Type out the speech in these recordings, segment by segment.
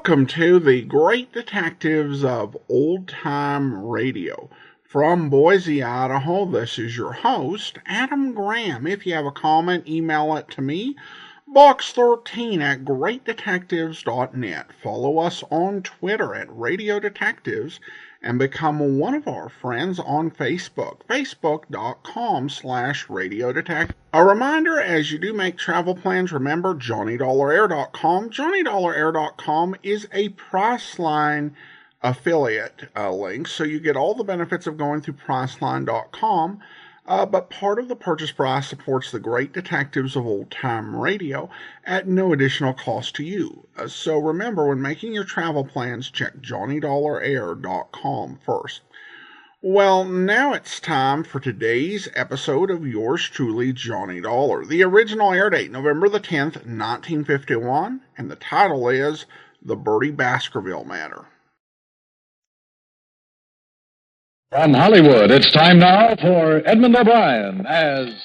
Welcome to the Great Detectives of Old Time Radio. From Boise, Idaho, this is your host, Adam Graham. If you have a comment, email it to me, box13@greatdetectives.net. Follow us on Twitter at Radio Detectives and become one of our friends on Facebook, facebook.com/Radio Detectives. A reminder, as you do make travel plans, remember JohnnyDollarAir.com. JohnnyDollarAir.com is a Priceline affiliate link, so you get all the benefits of going through Priceline.com. But part of the purchase price supports the Great Detectives of Old Time Radio at no additional cost to you. So remember, when making your travel plans, check JohnnyDollarAir.com first. Well, now it's time for today's episode of yours truly, Johnny Dollar. The original air date, November the 10th, 1951, and the title is The Birdy Baskerville Matter. From Hollywood, it's time now for Edmund O'Brien as...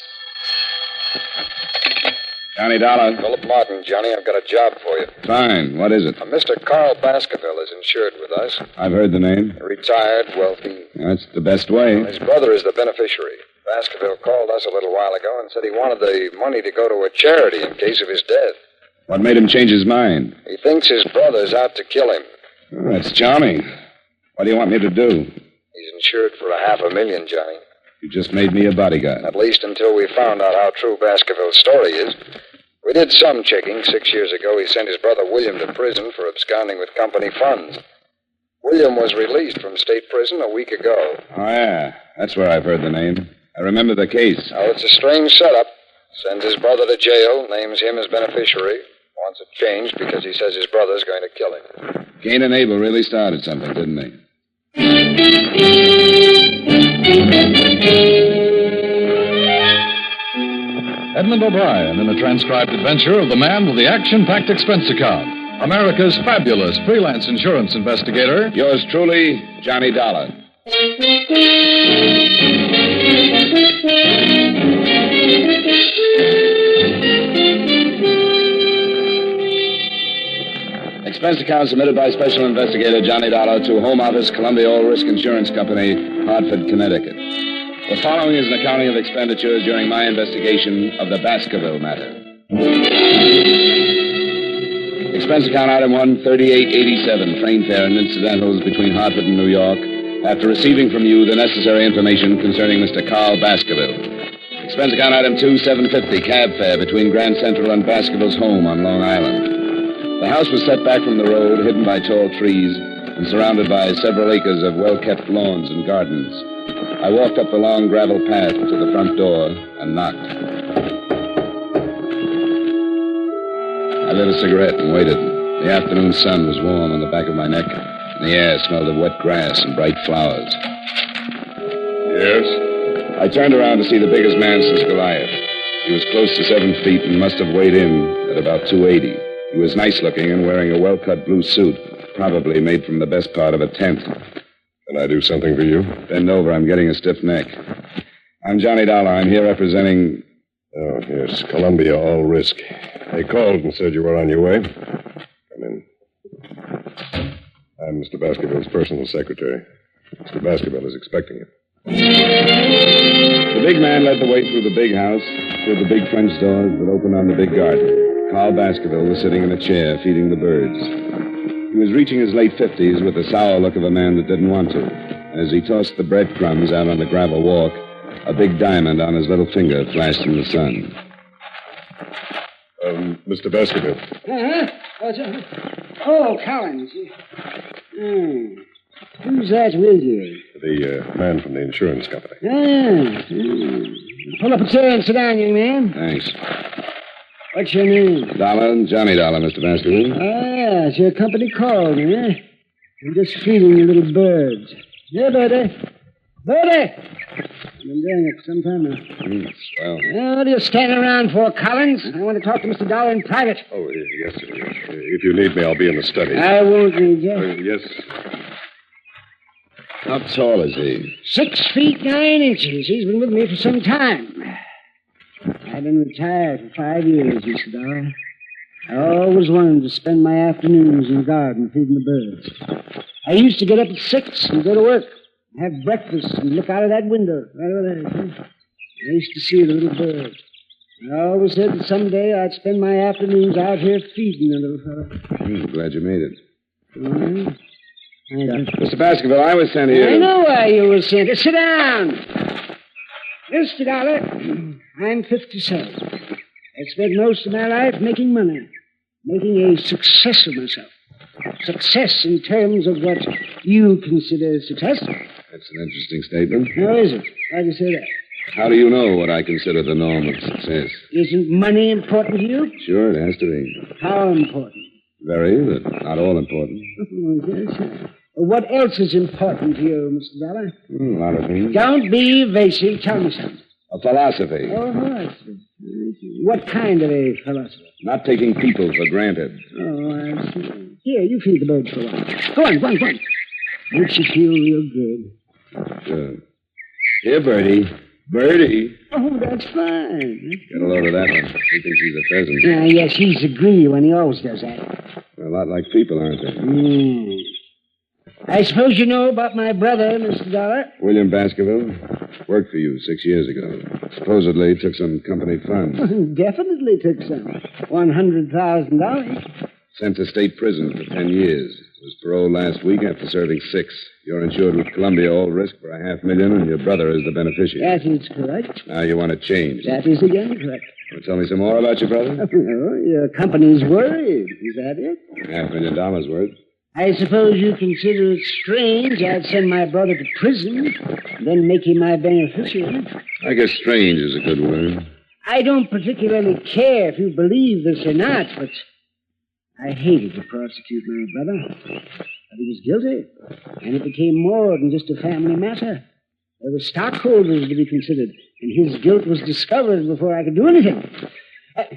Johnny Dollar. Philip Martin, Johnny, I've got a job for you. Fine. What is it? Mr. Carl Baskerville is insured with us. I've heard the name. Retired, wealthy. That's the best way. His brother is the beneficiary. Baskerville called us a little while ago and said he wanted the money to go to a charity in case of his death. What made him change his mind? He thinks his brother's out to kill him. Oh, that's charming. What do you want me to do? He's insured for $500,000, Johnny. You just made me a bodyguard. At least until we found out how true Baskerville's story is. We did some checking. 6 years ago, he sent his brother William to prison for absconding with company funds. William was released from state prison a week ago. Oh, yeah. That's where I've heard the name. I remember the case. Now, it's a strange setup. Sends his brother to jail, names him as beneficiary. Wants it changed because he says his brother's going to kill him. Cain and Abel really started something, didn't they? Edmund O'Brien in a transcribed adventure of the man with the action-packed expense account. America's fabulous freelance insurance investigator. Yours truly, Johnny Dollar. Expense account submitted by Special Investigator Johnny Dollar to Home Office, Columbia All Risk Insurance Company, Hartford, Connecticut. The following is an accounting of expenditures during my investigation of the Baskerville matter. Expense account item 13887, train fare and incidentals between Hartford and New York, after receiving from you the necessary information concerning Mr. Carl Baskerville. Expense account item 2750, cab fare between Grand Central and Baskerville's home on Long Island. The house was set back from the road, hidden by tall trees, and surrounded by several acres of well-kept lawns and gardens. I walked up the long gravel path to the front door and knocked. I lit a cigarette and waited. The afternoon sun was warm on the back of my neck, and the air smelled of wet grass and bright flowers. Yes? I turned around to see the biggest man since Goliath. He was close to 7 feet and must have weighed in at about 280. He was nice-looking and wearing a well-cut blue suit, probably made from the best part of a tent. Can I do something for you? Bend over. I'm getting a stiff neck. I'm Johnny Dollar. I'm here representing... Oh, yes, Columbia All Risk. They called and said you were on your way. Come in. I'm Mr. Baskerville's personal secretary. Mr. Baskerville is expecting you. The big man led the way through the big house, through the big French doors that opened on the big garden. Carl Baskerville was sitting in a chair, feeding the birds. He was reaching his late 50s with the sour look of a man that didn't want to. As he tossed the breadcrumbs out on the gravel walk, a big diamond on his little finger flashed in the sun. Mr. Baskerville. Oh, Collins. Who's that with you? The man from the insurance company. Pull up a chair and sit down, young man. Thanks. What's your name? Dollar, Johnny Dollar, Mr. Baskerville. Ah, it's your company called, eh? I'm just feeding the little birds. Here, Birdy. Birdy! I've been doing it some time now. Well. What are you standing around for, Collins? I want to talk to Mr. Dollar in private. Oh, yes, sir. If you need me, I'll be in the study. I won't need you. Yes. How tall is he? 6 feet 9 inches. He's been with me for some time. I've been retired for 5 years, Mr. Dollar. I always wanted to spend my afternoons in the garden feeding the birds. I used to get up at 6 and go to work, have breakfast, and look out of that window right over there. I used to see the little birds. I always said that someday I'd spend my afternoons out here feeding the little fellow. I'm glad you made it. All right. Mr. Baskerville, I was sent here. I know why you were sent. Sit down. Mr. Dollar, I'm 57. I spent most of my life making money, making a success of myself. Success in terms of what you consider success. That's an interesting statement. How is it? Why'd you say that? How do you know what I consider the norm of success? Isn't money important to you? Sure, it has to be. How important? Very, but not all important. Yes. What else is important to you, Mr. Dollar? A lot of things. Don't be evasive. Tell me something. A philosophy. Oh, philosophy. What kind of a philosophy? Not taking people for granted. Oh, I see. Here, you feed the birds for a while. Go on. Makes you feel real good. Sure. Here, Birdie. Birdie. Oh, that's fine. Get a load of that one. He thinks he's a pheasant. Yes, he's a greedy one. He always does that. They're a lot like people, aren't they? I suppose you know about my brother, Mr. Dollar? William Baskerville worked for you 6 years ago. Supposedly took some company funds. Definitely took some. $100,000. Sent to state prison for 10 years. Was paroled last week after serving 6. You're insured with Columbia All Risk for $500,000, and your brother is the beneficiary. That is correct. Now you want to change. That is again correct. Want to tell me some more about your brother? Oh, your company's worried. Is that it? $500,000 worth. I suppose you consider it strange I'd send my brother to prison, then make him my beneficiary. I guess strange is a good word. I don't particularly care if you believe this or not, but I hated to prosecute my brother. But he was guilty, and it became more than just a family matter. There were stockholders to be considered, and his guilt was discovered before I could do anything.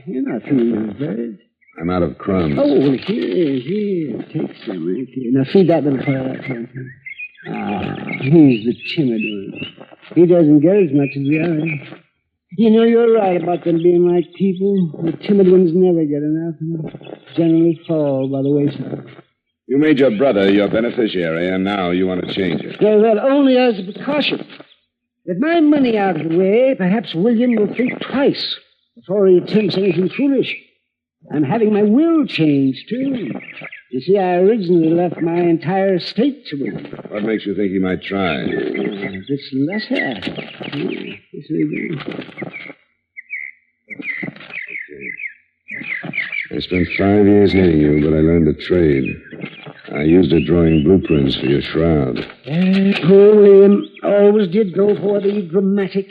You're not feeding those birds. I'm out of crumbs. Oh, here. Take some right here. Now feed that little fellow out here. He's the timid one. He doesn't get as much as the others. You know, you're right about them being like people. The timid ones never get enough. Generally fall by the wayside. You made your brother your beneficiary, and now you want to change it. Yeah, well, only as a precaution. With my money out of the way, perhaps William will think twice before he attempts anything foolish. I'm having my will changed, too. You see, I originally left my entire estate to William. What makes you think he might try? This letter. This will go. I spent 5 years knitting you, but I learned a trade. I used it drawing blueprints for your shroud. Poor William always did go for the dramatic.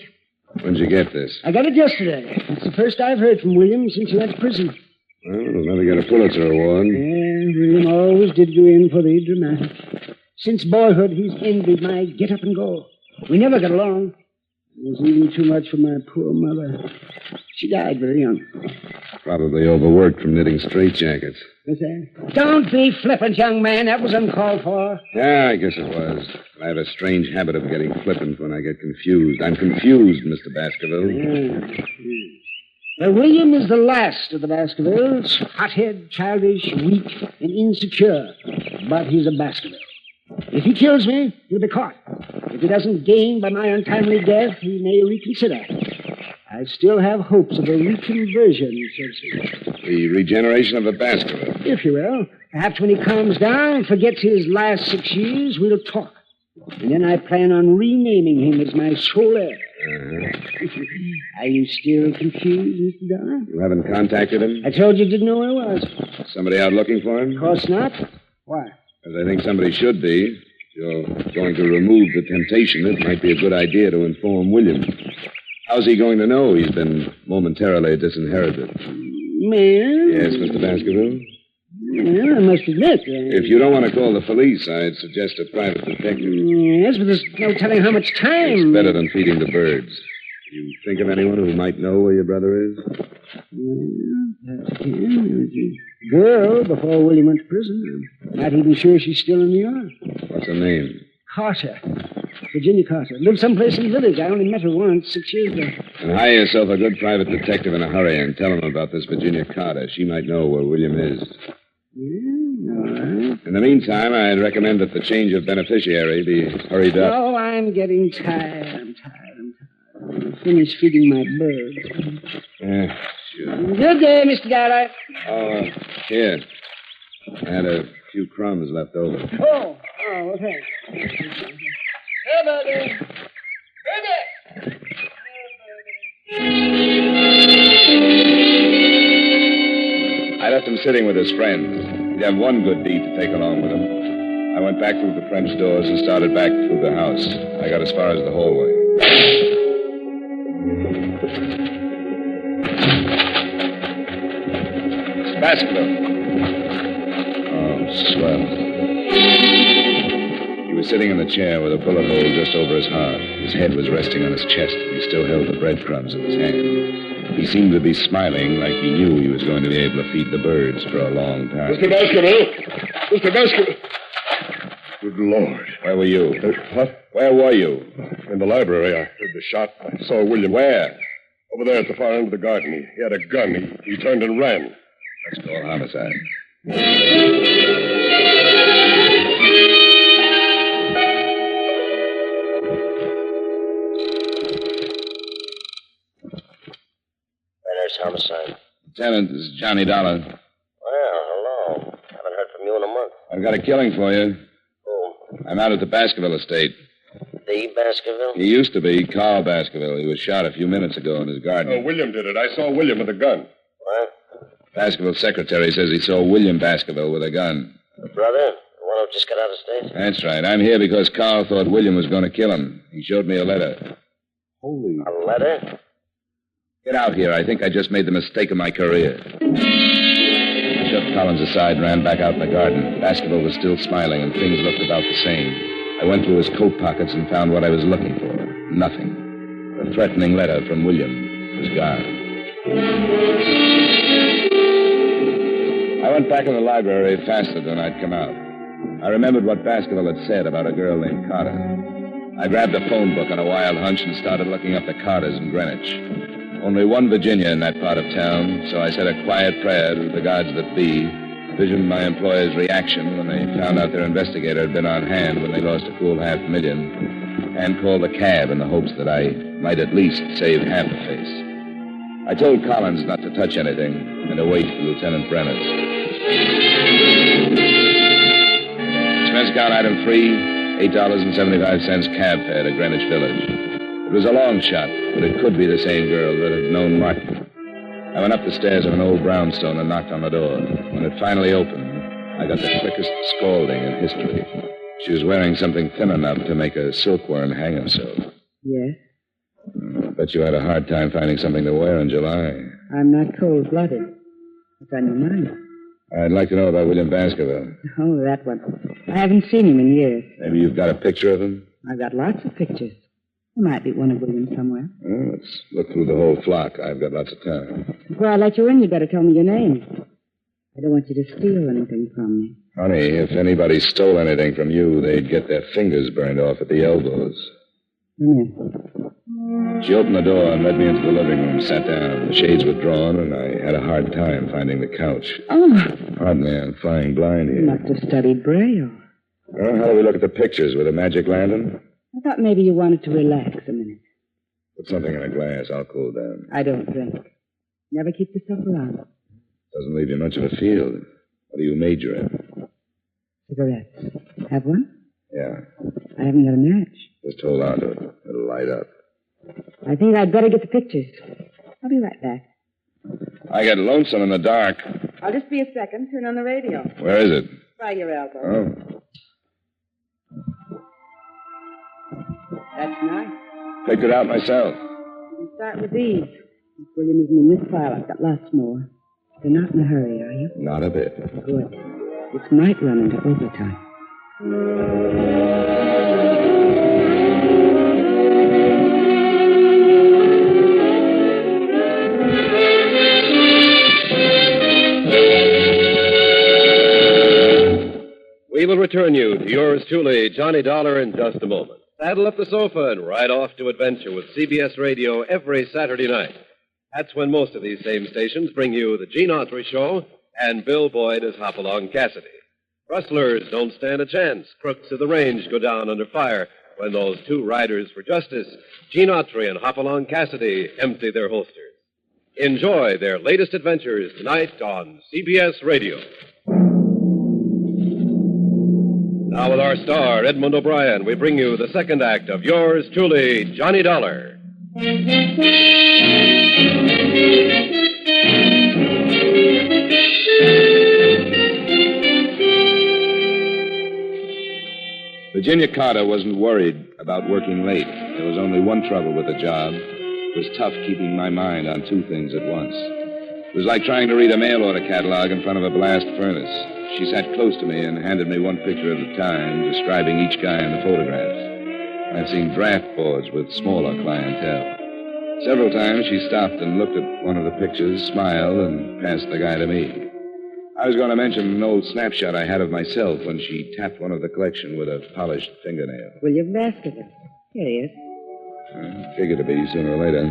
When'd you get this? I got it yesterday. It's the first I've heard from William since he went to prison. Well, it'll never get a Pulitzer Award. Yeah, William always did go in for the dramatic. Since boyhood, he's envied my get up and go. We never got along. It was even too much for my poor mother. She died very young. Probably overworked from knitting straitjackets. What's that? Don't be flippant, young man. That was uncalled for. Yeah, I guess it was. I have a strange habit of getting flippant when I get confused. I'm confused, Mr. Baskerville. Yeah. Well, William is the last of the Baskervilles. Hothead, childish, weak, and insecure. But he's a Baskerville. If he kills me, he'll be caught. If he doesn't gain by my untimely death, he may reconsider. I still have hopes of a reconversion, so to speak. The regeneration of a Baskerville. If you will. Perhaps when he calms down and forgets his last 6 years, we'll talk. And then I plan on renaming him as my sole heir. Are you still confused, Mr. Dollar? You haven't contacted him? I told you didn't know where he was. Somebody out looking for him? Of course not. Why? Because I think somebody should be. If you're going to remove the temptation, it might be a good idea to inform William. How's he going to know he's been momentarily disinherited? Man? Yes, Mr. Baskerville? Well, I must admit. If you don't want to call the police, I'd suggest a private detective. Yes, but there's no telling how much time. It's better than feeding the birds. Do you think of anyone who might know where your brother is? Well, that's him. There was a girl before William went to prison. I'm not even sure she's still in New York. What's her name? Carter. Virginia Carter. Lives someplace in the village. I only met her once, 6 years ago. And hire yourself a good private detective in a hurry and tell him about this Virginia Carter. She might know where William is. Yeah, all right. In the meantime, I'd recommend that the change of beneficiary be hurried up. Oh, I'm getting tired. I'm finished feeding my birds. Yeah, sure. Good day, Mr. Garrett. Oh, here. I had a few crumbs left over. Oh, well, thanks. Hey, buddy. I left him sitting with his friends. He'd have one good deed to take along with him. I went back through the French doors and started back through the house. I got as far as the hallway. It's Baskerville. Oh, swell. He was sitting in the chair with a bullet hole just over his heart. His head was resting on his chest, and he still held the breadcrumbs in his hand. He seemed to be smiling like he knew he was going to be able to feed the birds for a long time. Mr. Baskerville! Mr. Baskerville! Good Lord. Where were you? What? Where were you? In the library. I heard the shot. I saw William. Where? Over there at the far end of the garden. He had a gun. He turned and ran. Let's call homicide. There's homicide. Lieutenant, this is Johnny Dollar. Well, hello. Haven't heard from you in a month. I've got a killing for you. Who? I'm out at the Baskerville estate. The Baskerville? He used to be Carl Baskerville. He was shot a few minutes ago in his garden. Oh, William did it. I saw William with a gun. What? Baskerville's secretary says he saw William Baskerville with a gun. The brother? The one who just got out of state? That's right. I'm here because Carl thought William was going to kill him. He showed me a letter. Holy... A letter? Get out here. I think I just made the mistake of my career. I shoved Collins aside and ran back out in the garden. Baskerville was still smiling, and things looked about the same. I went through his coat pockets and found what I was looking for. Nothing. The threatening letter from William was gone. I went back in the library faster than I'd come out. I remembered what Baskerville had said about a girl named Carter. I grabbed a phone book on a wild hunch and started looking up the Carters in Greenwich. Only one Virginia in that part of town, so I said a quiet prayer to the gods that be, visioned my employers' reaction when they found out their investigator had been on hand when they lost a cool $500,000, and called a cab in the hopes that I might at least save half a face. I told Collins not to touch anything and to wait for Lieutenant Brenner's. Expense account item 3, $8.75 cab fare to Greenwich Village. It was a long shot, but it could be the same girl that had known Martin. I went up the stairs of an old brownstone and knocked on the door. When it finally opened, I got the quickest scalding in history. She was wearing something thin enough to make a silkworm hang herself. Yes? I bet you had a hard time finding something to wear in July. I'm not cold-blooded. What's on your mind? I'd like to know about William Baskerville. Oh, that one. I haven't seen him in years. Maybe you've got a picture of him? I've got lots of pictures. There might be one of William somewhere. Well, let's look through the whole flock. I've got lots of time. Before I let you in, you better tell me your name. I don't want you to steal anything from me. Honey, if anybody stole anything from you, they'd get their fingers burned off at the elbows. Come here. She opened the door and led me into the living room, sat down. The shades were drawn, and I had a hard time finding the couch. Oh. Pardon me, I'm flying blind here. You must have studied Braille. Well, how do we look at the pictures? With a magic lantern? I thought maybe you wanted to relax a minute. Put something in a glass. I'll cool down. I don't drink. Never keep the stuff around. Doesn't leave you much of a field. What do you major in? Cigarettes. Have one? Yeah. I haven't got a match. Just hold on to it. It'll light up. I think I'd better get the pictures. I'll be right back. I get lonesome in the dark. I'll just be a second. Turn on the radio. Where is it? By your elbow. Oh. That's nice. Picked it out myself. We'll start with these. If William isn't in this file, I've got lots more. You're not in a hurry, are you? Not a bit. Good. This might run into overtime. We will return you to yours truly, Johnny Dollar, in just a moment. Saddle up the sofa and ride off to adventure with CBS Radio every Saturday night. That's when most of these same stations bring you the Gene Autry Show and Bill Boyd as Hopalong Cassidy. Rustlers don't stand a chance. Crooks of the range go down under fire when those two riders for justice, Gene Autry and Hopalong Cassidy, empty their holsters. Enjoy their latest adventures tonight on CBS Radio. Now with our star, Edmund O'Brien, we bring you the second act of yours truly, Johnny Dollar. Virginia Carter wasn't worried about working late. There was only one trouble with the job. It was tough keeping my mind on two things at once. It was like trying to read a mail order catalog in front of a blast furnace. She sat close to me and handed me one picture at a time, describing each guy in the photographs. I've seen draft boards with smaller clientele. Several times she stopped and looked at one of the pictures, smiled, and passed the guy to me. I was going to mention an old snapshot I had of myself when she tapped one of the collection with a polished fingernail. William Baskerville. Here he is. Figured to be sooner or later.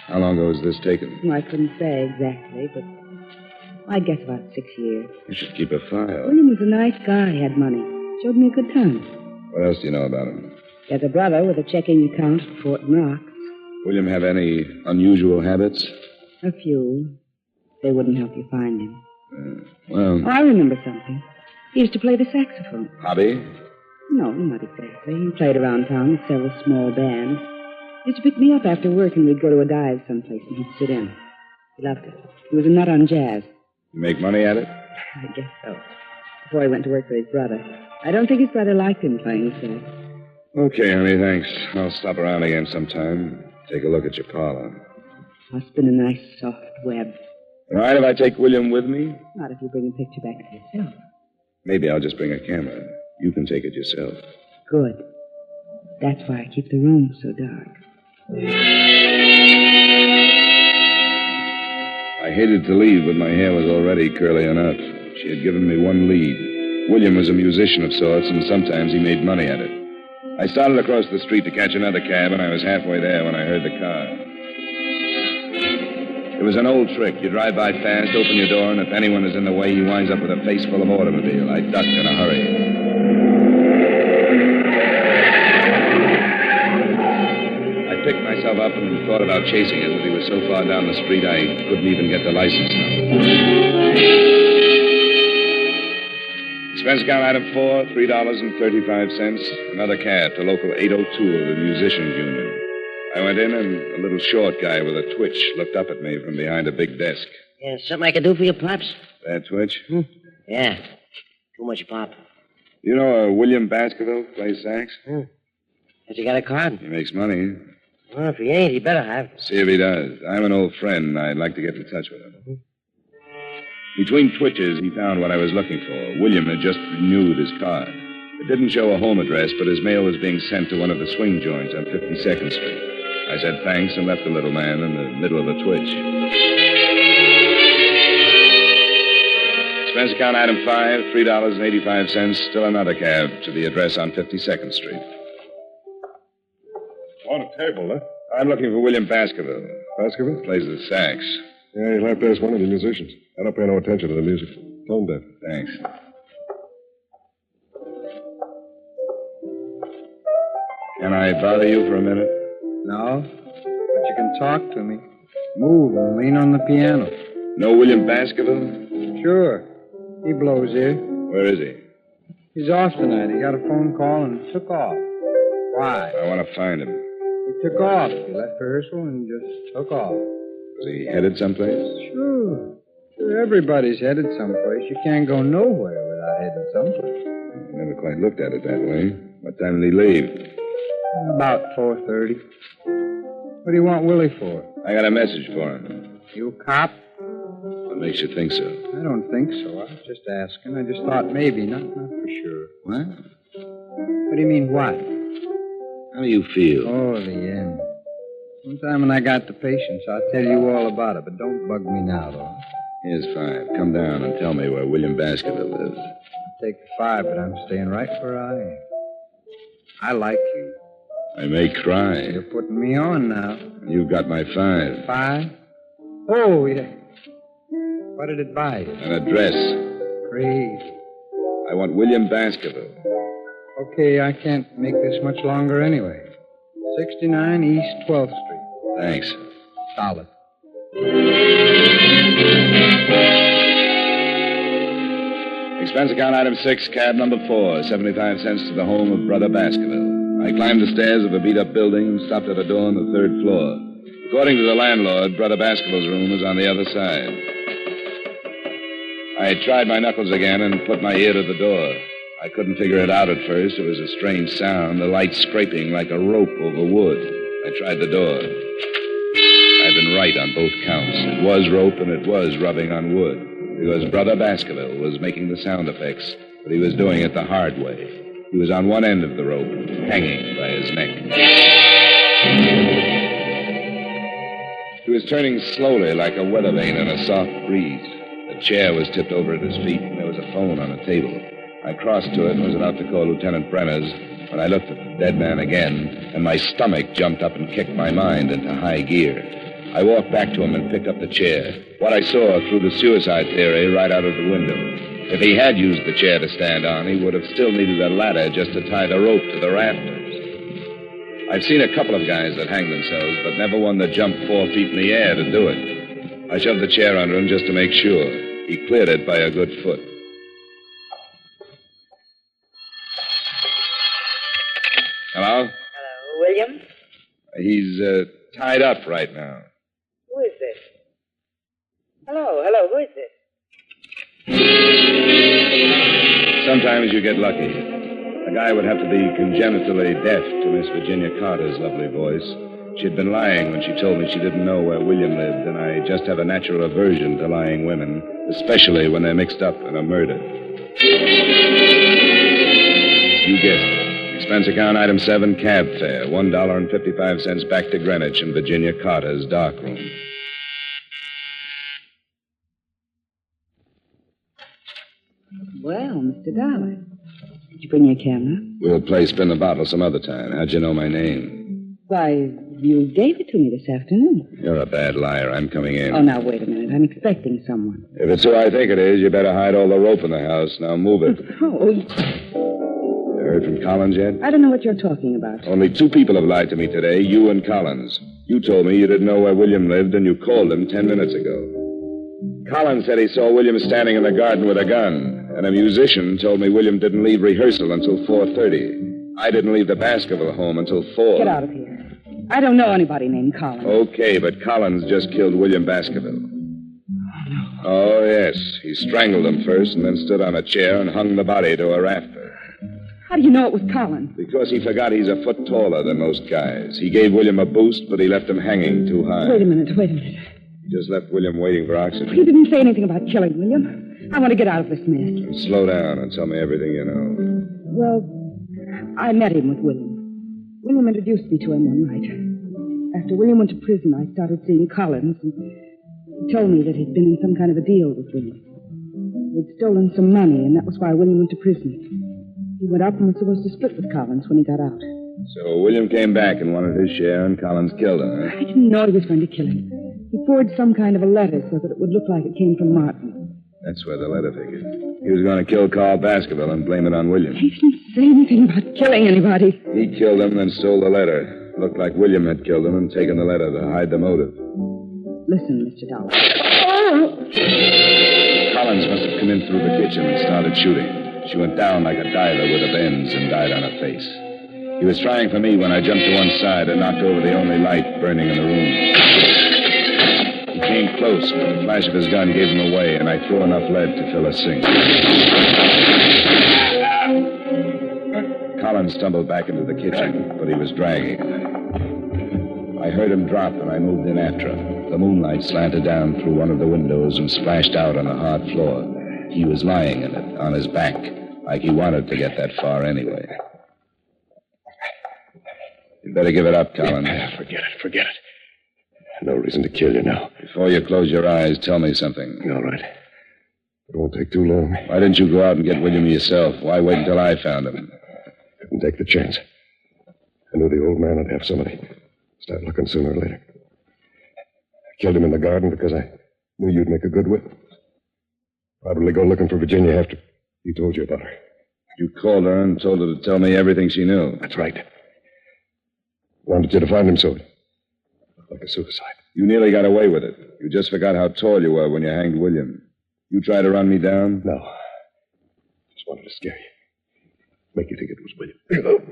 How long ago was this taken? I couldn't say exactly, but I'd guess about 6 years. You should keep a file. William was a nice guy. He had money. Showed me a good time. What else do you know about him? He has a brother with a checking account at Fort Knox. William have any unusual habits? A few. They wouldn't help you find him. Well... Oh, I remember something. He used to play the saxophone. Hobby? No, not exactly. He played around town with several small bands. He used to pick me up after work, and we'd go to a dive someplace, and he'd sit in. He loved it. He was a nut on jazz. You make money at it? I guess so. Before he went to work for his brother. I don't think his brother liked him playing the sax. Okay, honey, thanks. I'll stop around again sometime. Take a look at your parlor. I'll spin a nice soft web. All right if I take William with me? Not if you bring a picture back to yourself. Maybe I'll just bring a camera. You can take it yourself. Good. That's why I keep the room so dark. I hated to leave, but my hair was already curly enough. She had given me one lead. William was a musician of sorts, and sometimes he made money at it. I started across the street to catch another cab, and I was halfway there when I heard the car. It was an old trick. You drive by fast, open your door, and if anyone is in the way, he winds up with a face full of automobile. I ducked in a hurry. I picked myself up and thought about chasing him, but he was so far down the street I couldn't even get the license number. Expense account item 4, $3.35. Another cab to local 802 of the Musicians Union. I went in, and a little short guy with a twitch looked up at me from behind a big desk. Yeah, something I can do for you, Pops? That twitch? Yeah. Too much, Pop. You know William Baskerville plays sax? Has he got a card? He makes money. Well, if he ain't, he better have. See if he does. I'm an old friend, and I'd like to get in touch with him. Between twitches, he found what I was looking for. William had just renewed his card. It didn't show a home address, but his mail was being sent to one of the swing joints on 52nd Street. I said thanks and left the little man in the middle of a twitch. Expense account item 5, $3.85. Still another cab to the address on 52nd Street. On a table, huh? I'm looking for William Baskerville. Baskerville? Plays the sax. Yeah, you'll have to ask one of the musicians. I don't pay no attention to the music. Tone deaf. Thanks. Can I bother you for a minute? No, but you can talk to me. Move and lean on the piano. Know William Baskerville? Sure. He blows here. Where is he? He's off tonight. He got a phone call and took off. Why? I want to find him. He took off. He left rehearsal and just took off. Was he headed someplace? Sure. Everybody's headed someplace. You can't go nowhere without heading someplace. I never quite looked at it that way. What time did he leave? About 4:30. What do you want Willie for? I got a message for him. You a cop? What makes you think so? I don't think so. I was just asking. I just thought maybe, not for sure. What? What do you mean, what? How do you feel? Oh, the end. Sometime when I got the patience, I'll tell you all about it, but don't bug me now, though. Here's 5. Come down and tell me where William Baskerville lives. I'll take the 5, but I'm staying right where I am. I like you. I may cry. You're putting me on now. You've got my 5. 5? Oh, yeah. What did it buy you? An address. Great. I want William Baskerville. Okay, I can't make this much longer anyway. 69 East 12th Street. Thanks. Solid. Expense account item 6, cab number 4, 75 cents to the home of Brother Baskerville. I climbed the stairs of a beat-up building and stopped at a door on the 3rd floor. According to the landlord, Brother Baskerville's room was on the other side. I tried my knuckles again and put my ear to the door. I couldn't figure it out at first. It was a strange sound, the light scraping like a rope over wood. I tried the door. I'd been right on both counts. It was rope and it was rubbing on wood. Because Brother Baskerville was making the sound effects, but he was doing it the hard way. He was on one end of the rope, hanging by his neck. He was turning slowly like a weather vane in a soft breeze. A chair was tipped over at his feet, and there was a phone on a table. I crossed to it and was about to call Lieutenant Brenner's when I looked at the dead man again, and my stomach jumped up and kicked my mind into high gear. I walked back to him and picked up the chair. What I saw threw the suicide theory right out of the window. If he had used the chair to stand on, he would have still needed a ladder just to tie the rope to the rafters. I've seen a couple of guys that hang themselves, but never one that jumped 4 feet in the air to do it. I shoved the chair under him just to make sure. He cleared it by a good foot. Hello? Hello, William? He's tied up right now. Who is this? Hello, who is this? Sometimes you get lucky. A guy would have to be congenitally deaf to Miss Virginia Carter's lovely voice. She'd been lying when she told me she didn't know where William lived, and I just have a natural aversion to lying women, especially when they're mixed up in a murder. You guessed it. Expense account item 7, cab fare, $1.55 back to Greenwich in Virginia Carter's darkroom. Well, Mr. Dollar, did you bring your camera? We'll play spin the bottle some other time. How'd you know my name? Why, you gave it to me this afternoon. You're a bad liar. I'm coming in. Oh, now, wait a minute. I'm expecting someone. If it's who I think it is, you better hide all the rope in the house. Now move it. Oh, You heard from Collins yet? I don't know what you're talking about. Only 2 people have lied to me today, you and Collins. You told me you didn't know where William lived, and you called him 10 minutes ago. Collins said he saw William standing in the garden with a gun. And a musician told me William didn't leave rehearsal until 4:30. I didn't leave the Baskerville home until 4. Get out of here. I don't know anybody named Collins. Okay, but Collins just killed William Baskerville. Oh, yes. He strangled him first and then stood on a chair and hung the body to a rafter. How do you know it was Collins? Because he forgot he's a foot taller than most guys. He gave William a boost, but he left him hanging too high. Wait a minute. He just left William waiting for oxygen. You didn't say anything about killing William. I want to get out of this mess. Slow down and tell me everything you know. Well, I met him with William. William introduced me to him one night. After William went to prison, I started seeing Collins, and he told me that he'd been in some kind of a deal with William. He'd stolen some money, and that was why William went to prison. He went up and was supposed to split with Collins when he got out. So William came back and wanted his share, and Collins killed him, huh? I didn't know he was going to kill him. He forged some kind of a letter so that it would look like it came from Martin. That's where the letter figured. He was going to kill Carl Baskerville and blame it on William. He didn't say anything about killing anybody. He killed him, then stole the letter. Looked like William had killed him and taken the letter to hide the motive. Listen, Mr. Dollar. Collins must have come in through the kitchen and started shooting. She went down like a diver with a bends and died on her face. He was trying for me when I jumped to one side and knocked over the only light burning in the room. He came close, but the flash of his gun gave him away, and I threw enough lead to fill a sink. Collins stumbled back into the kitchen, but he was dragging. I heard him drop, and I moved in after him. The moonlight slanted down through one of the windows and splashed out on the hard floor. He was lying in it, on his back, like he wanted to get that far anyway. You'd better give it up, Collins. Forget it. No reason to kill you now. Before you close your eyes, tell me something. All right. It won't take too long. Why didn't you go out and get William yourself? Why wait until I found him? Couldn't take the chance. I knew the old man would have somebody. Start looking sooner or later. I killed him in the garden because I knew you'd make a good whip. Probably go looking for Virginia after he told you about her. You called her and told her to tell me everything she knew. That's right. Wanted you to find him, so it looked like a suicide. You nearly got away with it. You just forgot how tall you were when you hanged William. You tried to run me down? No. Just wanted to scare you. Make you think it was William.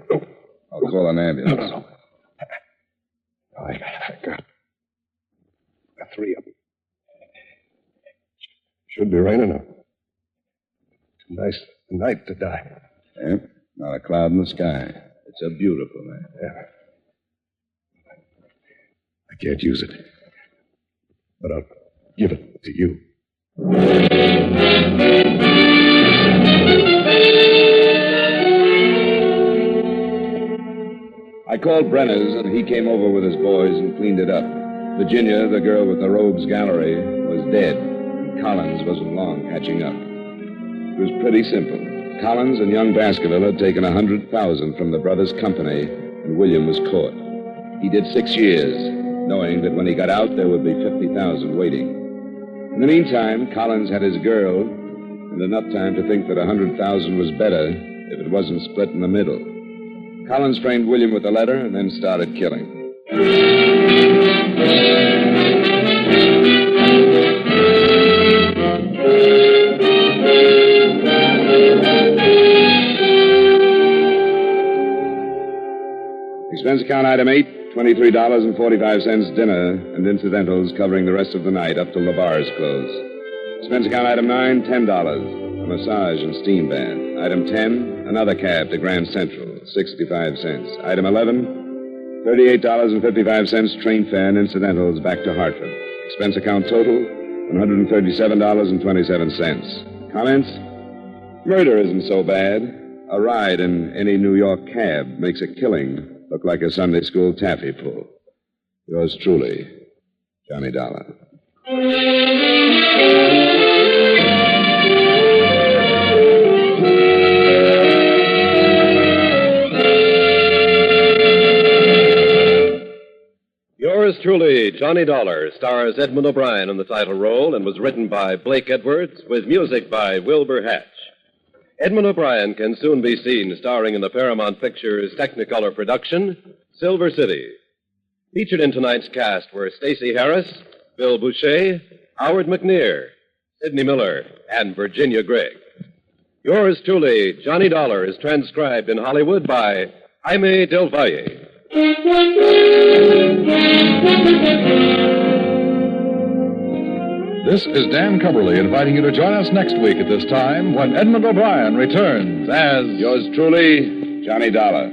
Oh. I'll call an ambulance. No. I got 3 of them. Should be raining now. Nice night to die. Yeah, not a cloud in the sky. It's a beautiful night. Yeah. I can't use it. But I'll give it to you. I called Brenner's, and he came over with his boys and cleaned it up. Virginia, the girl with the rogues gallery, was dead, and Collins wasn't long catching up. It was pretty simple. Collins and young Baskerville had taken $100,000 from the brothers' company, and William was caught. He did 6 years, knowing that when he got out, there would be $50,000 waiting. In the meantime, Collins had his girl, and enough time to think that $100,000 was better if it wasn't split in the middle. Collins framed William with a letter and then started killing. Expense account item 8, $23.45 dinner and incidentals covering the rest of the night up till the bars close. Expense account item 9, $10, a massage and steam bath. Item 10, another cab to Grand Central, 65 cents. Item 11, $38.55 train fare and incidentals back to Hartford. Expense account total, $137.27. Comments? Murder isn't so bad. A ride in any New York cab makes a killing look like a Sunday school taffy pull. Yours truly, Johnny Dollar. Yours truly, Johnny Dollar, stars Edmund O'Brien in the title role and was written by Blake Edwards with music by Wilbur Hatch. Edmund O'Brien can soon be seen starring in the Paramount Pictures Technicolor production, Silver City. Featured in tonight's cast were Stacey Harris, Bill Boucher, Howard McNear, Sidney Miller, and Virginia Gregg. Yours truly, Johnny Dollar, is transcribed in Hollywood by Jaime Del Valle. This is Dan Cumberly inviting you to join us next week at this time when Edmund O'Brien returns as... Yours truly, Johnny Dollar.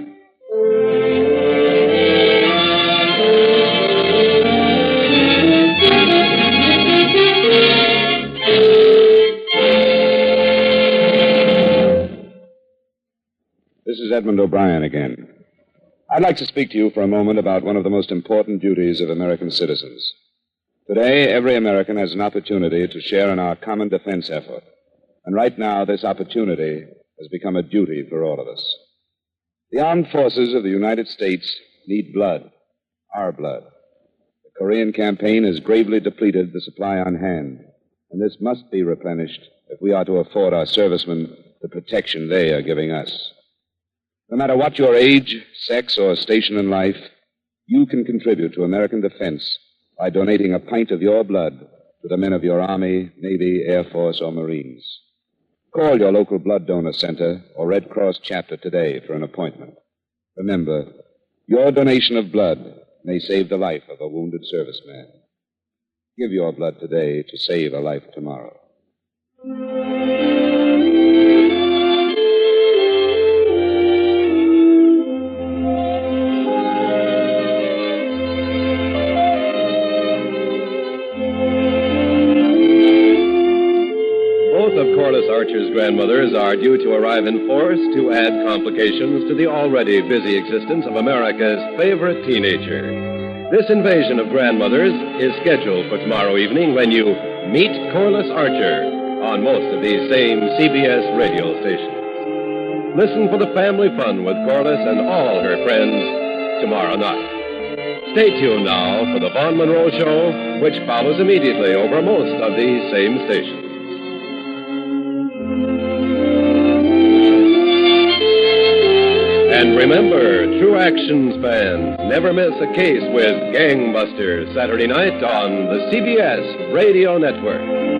This is Edmund O'Brien again. I'd like to speak to you for a moment about one of the most important duties of American citizens. Today, every American has an opportunity to share in our common defense effort. And right now, this opportunity has become a duty for all of us. The armed forces of the United States need blood, our blood. The Korean campaign has gravely depleted the supply on hand, and this must be replenished if we are to afford our servicemen the protection they are giving us. No matter what your age, sex, or station in life, you can contribute to American defense by donating a pint of your blood to the men of your Army, Navy, Air Force, or Marines. Call your local blood donor center or Red Cross chapter today for an appointment. Remember, your donation of blood may save the life of a wounded serviceman. Give your blood today to save a life tomorrow. Both of Corliss Archer's grandmothers are due to arrive in force to add complications to the already busy existence of America's favorite teenager. This invasion of grandmothers is scheduled for tomorrow evening when you meet Corliss Archer on most of these same CBS radio stations. Listen for the family fun with Corliss and all her friends tomorrow night. Stay tuned now for the Vaughn Monroe Show, which follows immediately over most of these same stations. And remember, True Actions fans, never miss a case with Gangbusters Saturday night on the CBS Radio Network.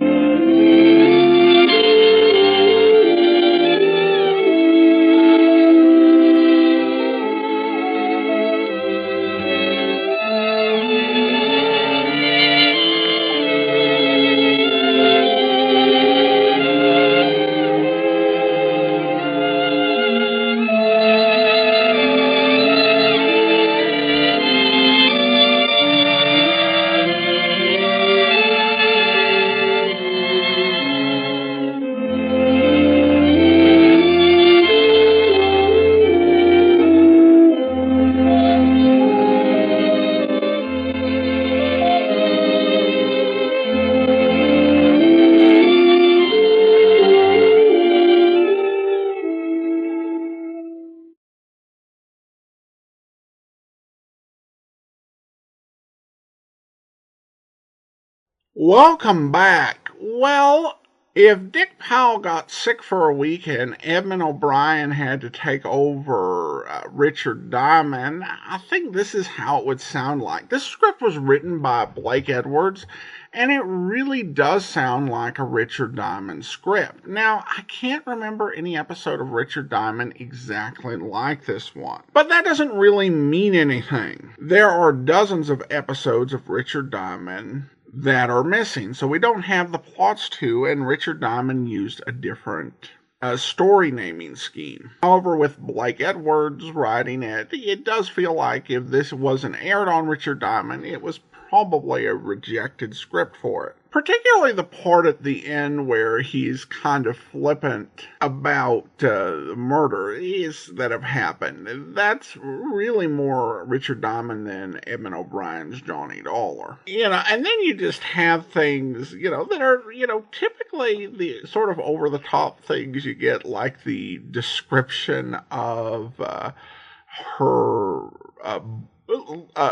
Welcome back. Well, if Dick Powell got sick for a week and Edmund O'Brien had to take over Richard Diamond, I think this is how it would sound like. This script was written by Blake Edwards, and it really does sound like a Richard Diamond script. Now, I can't remember any episode of Richard Diamond exactly like this one, but that doesn't really mean anything. There are dozens of episodes of Richard Diamond that are missing, so we don't have the plots to, and Richard Diamond used a different story naming scheme. However, with Blake Edwards writing it, it does feel like if this wasn't aired on Richard Diamond, it was probably a rejected script for it. Particularly the part at the end where he's kind of flippant about the murders that have happened. That's really more Richard Diamond than Edmund O'Brien's Johnny Dollar. And then you just have things, that are, typically the sort of over-the-top things you get, like the description of her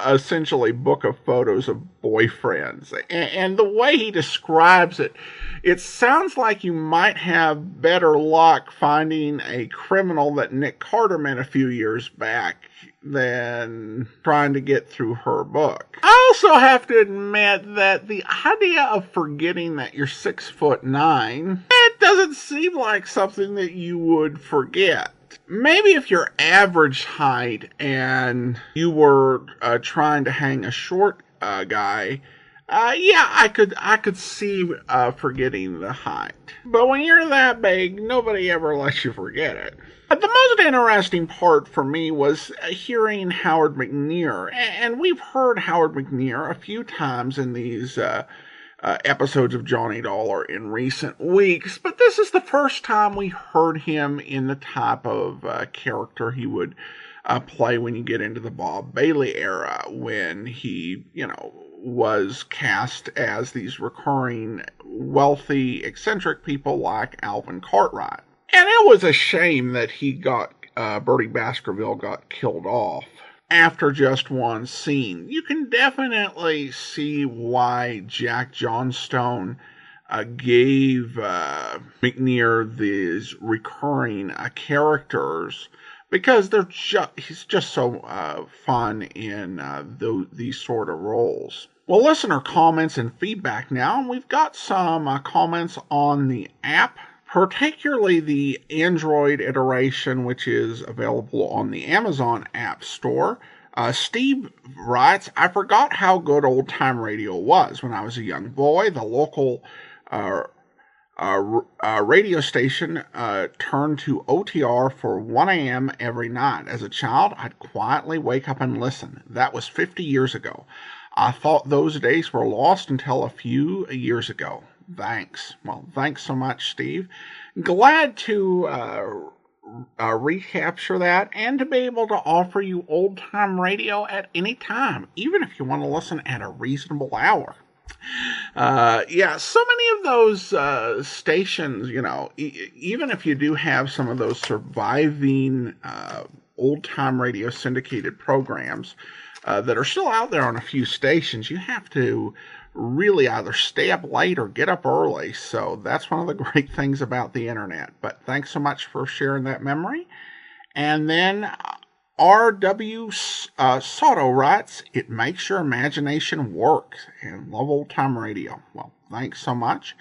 essentially book of photos of boyfriends. And the way he describes it, it sounds like you might have better luck finding a criminal that Nick Carter met a few years back than trying to get through her book. I also have to admit that the idea of forgetting that you're 6'9", it doesn't seem like something that you would forget. Maybe if you're average height and you were trying to hang a short guy, I could see forgetting the height. But when you're that big, nobody ever lets you forget it. But the most interesting part for me was hearing Howard McNear, and we've heard Howard McNear a few times in these episodes of Johnny Dollar in recent weeks, but this is the first time we heard him in the type of character he would play when you get into the Bob Bailey era, when he, was cast as these recurring, wealthy, eccentric people like Alvin Cartwright. And it was a shame that Birdy Baskerville got killed off after just one scene. You can definitely see why Jack Johnstone gave McNear these recurring characters, because he's just so fun in these sort of roles. Well, listener comments and feedback now, and we've got some comments on the app, particularly the Android iteration, which is available on the Amazon App Store. Steve writes, I forgot how good old-time radio was. When I was a young boy, the local radio station turned to OTR for 1 a.m. every night. As a child, I'd quietly wake up and listen. That was 50 years ago. I thought those days were lost until a few years ago. Thanks. Well, thanks so much, Steve. Glad to recapture that and to be able to offer you old-time radio at any time, even if you want to listen at a reasonable hour. So many of those stations, even if you do have some of those surviving old-time radio syndicated programs that are still out there on a few stations. You have to really either stay up late or get up early. So that's one of the great things about the internet. But thanks so much for sharing that memory. And then R.W. Soto writes, "It makes your imagination work." And love old-time radio. Well, thanks so much.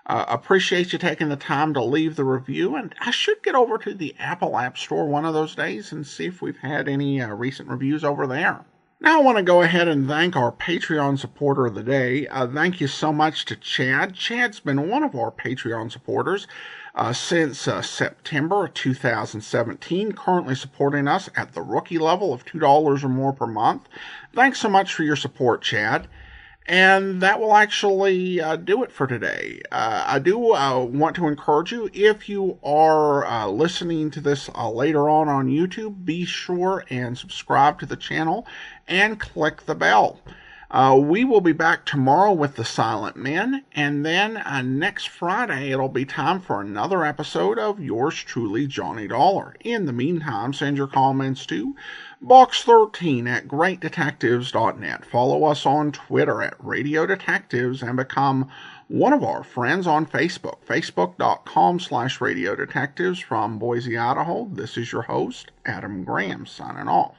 Appreciate you taking the time to leave the review. And I should get over to the Apple App Store one of those days and see if we've had any recent reviews over there. Now I want to go ahead and thank our Patreon supporter of the day. Thank you so much to Chad. Chad's been one of our Patreon supporters since September 2017, currently supporting us at the rookie level of $2 or more per month. Thanks so much for your support, Chad. And that will actually do it for today. I do want to encourage you, if you are listening to this later on YouTube, be sure and subscribe to the channel and click the bell. We will be back tomorrow with The Silent Men, and then next Friday it'll be time for another episode of yours truly, Johnny Dollar. In the meantime, send your comments to Box13 at greatdetectives.net. Follow us on Twitter at Radio Detectives and become one of our friends on Facebook, facebook.com/Radio Detectives. From Boise, Idaho, this is your host, Adam Graham, signing off.